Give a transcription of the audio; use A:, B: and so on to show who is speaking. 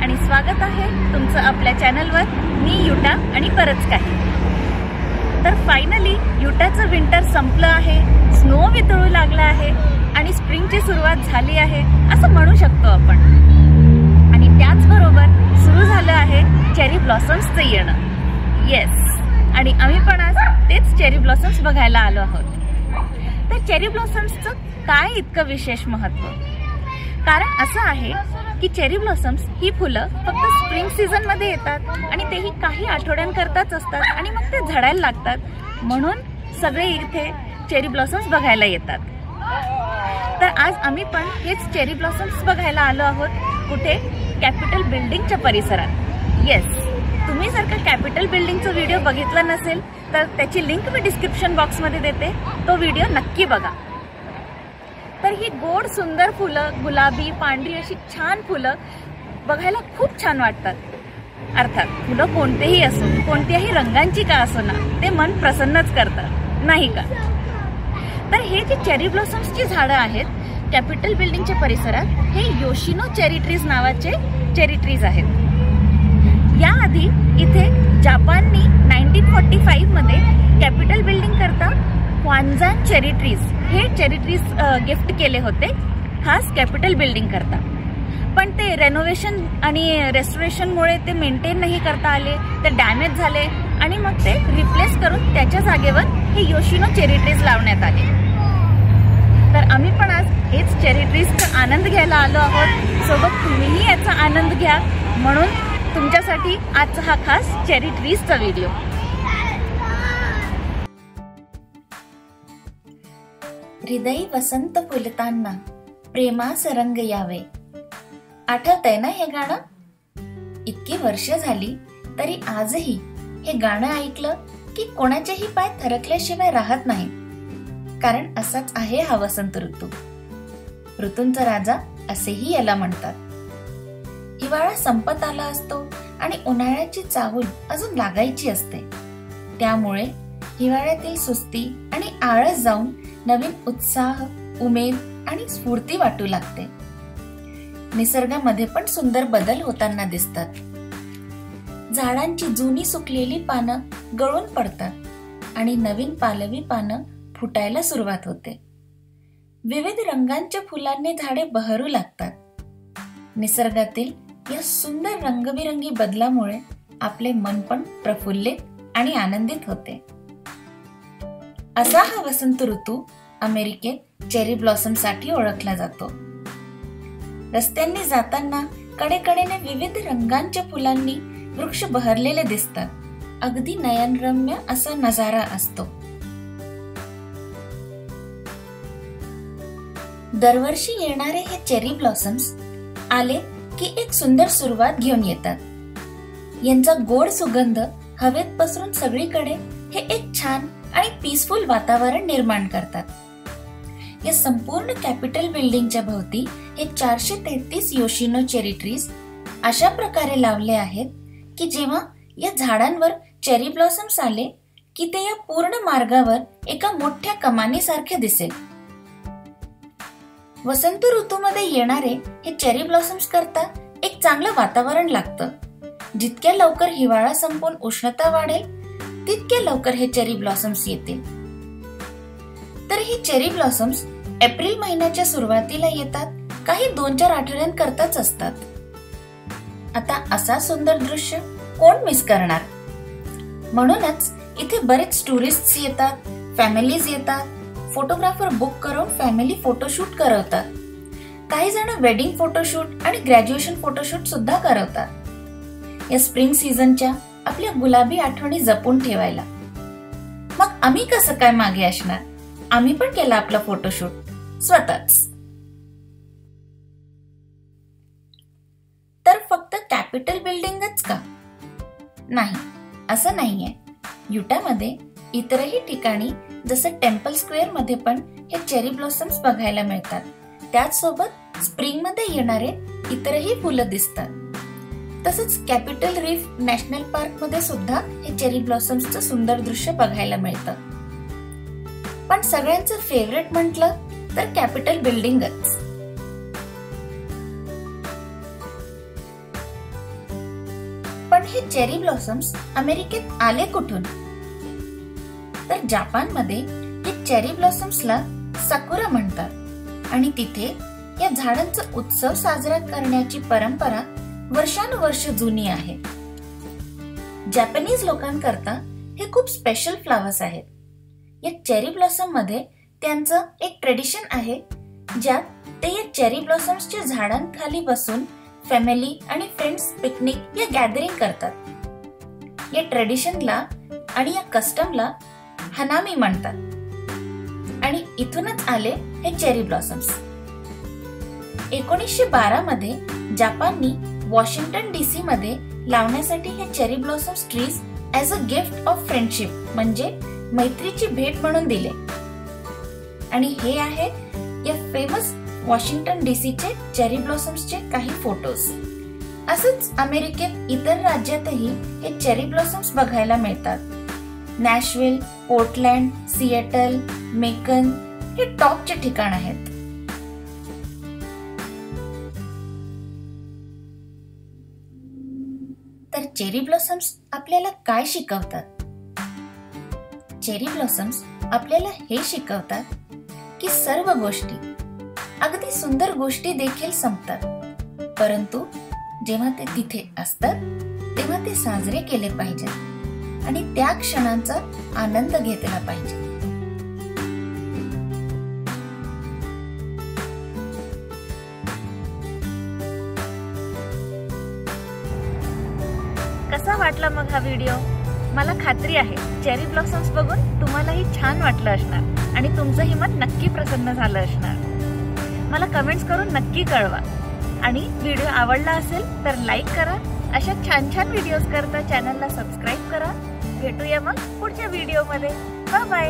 A: आणि स्वागत आहे तुमचं आपल्या चॅनलवर। मी युटा आणि बरंच काही। तर फायनली युटाचं विंटर संपलं आहे, स्नो वितळू लागला आहे आणि स्प्रिंगची सुरुवात झाली आहे असं म्हणू शकतो आपण। आणि त्याचबरोबर सुरू झालं आहे चेरी ब्लॉसम्सचं येणं। येस, आणि आम्ही पण आज तेच चेरी ब्लॉसम्स बघायला आलो आहोत। तर चेरी ब्लॉसम्सचं काय इतकं विशेष महत्त्व? कारण असं आहे की चेरी ब्लॉसम्स ही फुलं फक्त स्प्रिंग सीझन मध्ये येतात आणि तेही काही आठवड्यांकरताच असतात आणि मग ते झडायला लागतात, म्हणून सगळे इथे चेरी ब्लॉसम्स बघायला येतात। तर आज आम्ही पण हेच चेरी ब्लॉसम्स बघायला आलो आहोत। कुठे? कॅपिटल बिल्डिंगच्या परिसरात। येस, तुम्ही जर का कॅपिटल बिल्डिंगचा व्हिडिओ बघितला नसेल तर त्याची लिंक मी डिस्क्रिप्शन बॉक्समध्ये देते, तो व्हिडिओ नक्की बघा। तर ही गोड सुंदर फुलं, गुलाबी पांढरी अशी छान फुलं बघायला खूप छान वाटतात। अर्थात फुलं कोणतेही असो, कोणत्याही रंगांची का असो ना, ते मन प्रसन्नच करतात, नाही का? तर हे जे चेरी ब्लॉसम्सची झाडं आहेत कॅपिटल बिल्डिंगच्या परिसरात, हे योशिनो चेरी ट्रीज नावाचे चेरी ट्रीज आहेत। याआधी इथे जपाननी 1945 मध्ये कॅपिटल बिल्डिंग करता क्वांझान चेरी ट्रीज हे चेरी ट्रीज गिफ्ट केले होते, खास कॅपिटल बिल्डिंग करता। पण ते रेनोव्हेशन आणि रेस्टोरेशनमुळे ते मेंटेन नाही करता आले, ते डॅमेज झाले आणि मग ते रिप्लेस करून त्याच्या जागेवर हे योशिनो चेरी ट्रीज लावण्यात आले। तर आम्ही पण आज हेच चेरी ट्रीजचा आनंद घ्यायला आलो आहोत। सोबत तुम्हीही याचा आनंद घ्या, म्हणून तुमच्यासाठी आजचा हा खास चेरी ट्रीजचा व्हिडिओ। हृदय वसंत फुलताना प्रेमास रंग यावे, आठवतंय ना हे गाणं? इतकी वर्ष झाली तरी आजही हे गाणं ऐकलं की कोणाचेही पाय थरकल्याशिवाय राहत नाही। कारण असाच आहे हा वसंत ऋतू, ऋतूंचा राजा असेही याला म्हणतात। हिवाळा संपत आला असतो आणि उन्हाळ्याची चाहूल अजून लागायची असते, त्यामुळे हिवाळ्यातील सुस्ती आणि आळस जाऊन नवीन उत्साह, उमेद आणि स्फूर्ती वाटू लागते। निसर्गामध्ये पण सुंदर बदल होताना दिसतात। झाडांची जुनी सुकलेली पानं गळून पडतात आणि नवीन पालवी पानं फुटायला सुरुवात होते। विविध रंगांच्या फुलांनी झाडे बहरू लागतात। निसर्गातील या सुंदर रंगबिरंगी बदलामुळे आपले मन पण प्रफुल्लित आणि आनंदित होते। असा हा वसंत ऋतू अमेरिकेत चेरी ब्लॉसम साठी ओळखला जातो। रस्त्यांनी जाताना कडेकडेने विविध रंगांच्या फुलांनी वृक्ष बहरलेले दिसतात। अगदी नयनरम्य असा नजारा असतो। दरवर्षी येणारे हे चेरी ब्लॉसम्स आले की एक सुंदर सुरुवात घेऊन येतात। यांचा गोड सुगंध हवेत पसरून सगळीकडे हे एक छान आणि पीसफुल वातावरण निर्माण करतात। या संपूर्ण कॅपिटल बिल्डिंगच्या भोवती हे 433 योशिनो चेरी ट्रीज अशा प्रकारे लावले आहेत की जेव्हा या झाडांवर चेरी ब्लॉसम्स आले की ते या पूर्ण मार्गावर एका मोठ्या कमानीसारखे दिसेल। वसंत ऋतूमध्ये येणारे हे चेरी ब्लॉसम्स करता एक चांगलं वातावरण लागतं। जितक्या लवकर हिवाळा संपून उष्णता वाढेल तितके लवकर हे चेरी ब्लॉसम्स येतील। तर हे चेरी ब्लॉसम्स एप्रिल महिन्याच्या सुरुवातीला येतात, काही 2-4 आठवड्यांकरताच असतात। आता असा सुंदर दृश्य कोण मिस करणार? म्हणूनच इथे बरेच टुरिस्ट्स येतात, फॅमिलीज येतात, फोटोग्राफर बुक करून फॅमिली फोटोशूट करवतात। काही जण वेडिंग फोटोशूट आणि ग्रॅज्युएशन फोटोशूट सुद्धा करवतात या स्प्रिंग सीझनच्या आपल्या गुलाबी आठवणी जपून ठेवायला। मग आम्ही कसं काय मागे असणार? आम्ही पण केला आपला फोटोशूट स्वतःच। तर फक्त कॅपिटल बिल्डिंगच का? नाही, असं नाहीये। युटामध्ये इतरही ठिकाणी जसं टेम्पल स्क्वेअर मध्ये पण हे चेरी ब्लॉसम्स बघायला मिळतात। त्याचसोबत स्प्रिंग मध्ये येणारे इतरही फुलं दिसतात। तसंच कॅपिटल रीफ नॅशनल पार्क मध्ये सुद्धा हे चेरी ब्लॉसम्सचं सुंदर दृश्य बघायला मिळतं। पण सगळ्यांचं फेवरेट म्हटलं तर कॅपिटल बिल्डिंगच। हे चेरी ब्लॉसम्स अमेरिकेत आले कुठून? तर जपानमध्ये हे चेरी ब्लॉसम्सला साकुरा म्हणतात आणि तिथे या झाडांचा उत्सव साजरा करण्याची परंपरा वर्षानुवर्ष जुनी आहे. जपानीज लोकांकरता हे खूप स्पेशल फ्लावर्स आहेत. या चेरी ब्लॉसम मध्ये त्यांचं एक ट्रेडिशन आहे ज्यात ते या चेरी ब्लॉसम्सच्या झाडांखाली बसून फॅमिली आणि फ्रेंड्स पिकनिक या गॅदरिंग करतात. या ट्रेडिशनला आणि या कस्टमला हनामी म्हणतात आणि इथूनच आले हे चेरी ब्लॉसम्स. 1912 मध्ये जपाननी वॉशिंग्टन DC मध्ये लावण्यासाठी हे cherry blossoms trees as a gift of friendship म्हणजे मैत्रीची भेट म्हणून दिले. आणि हे आहे या फेमस वॉशिंग्टन DC चे चेरी ब्लॉसम्सचे काही फोटोज. असंच अमेरिकेत इतर राज्यातही हे चेरी ब्लॉसम्स बघायला मिळतात. नॅशविल, पोर्टलँड, सिएटल, मेकन हे टॉपचे ठिकाण आहेत. तर चेरी ब्लॉसम्स आपल्याला काय शिकवतात? चेरी ब्लॉसम्स आपल्याला हे शिकवतात की सर्व गोष्टी, अगदी सुंदर गोष्टी देखील संपतात, परंतु जेव्हा ते तिथे असतात तेव्हा ते साजरे केले पाहिजेत आणि त्या क्षणांचा आनंद घेतला पाहिजे. कसा वाटला मग हा व्हिडिओ? मला खात्री आहे चेरी ब्लॉसम्स बघून तुम्हालाही छान वाटलं असणार आणि तुमचंही मन नक्की प्रसन्न झालं असणार. मला कमेंट्स करून नक्की कळवा आणि व्हिडिओ आवडला असेल तर लाईक करा. अशा छान छान व्हिडिओज करता चॅनलला सबस्क्राईब करा. भेटूया मग पुढच्या व्हिडिओमध्ये. Bye bye.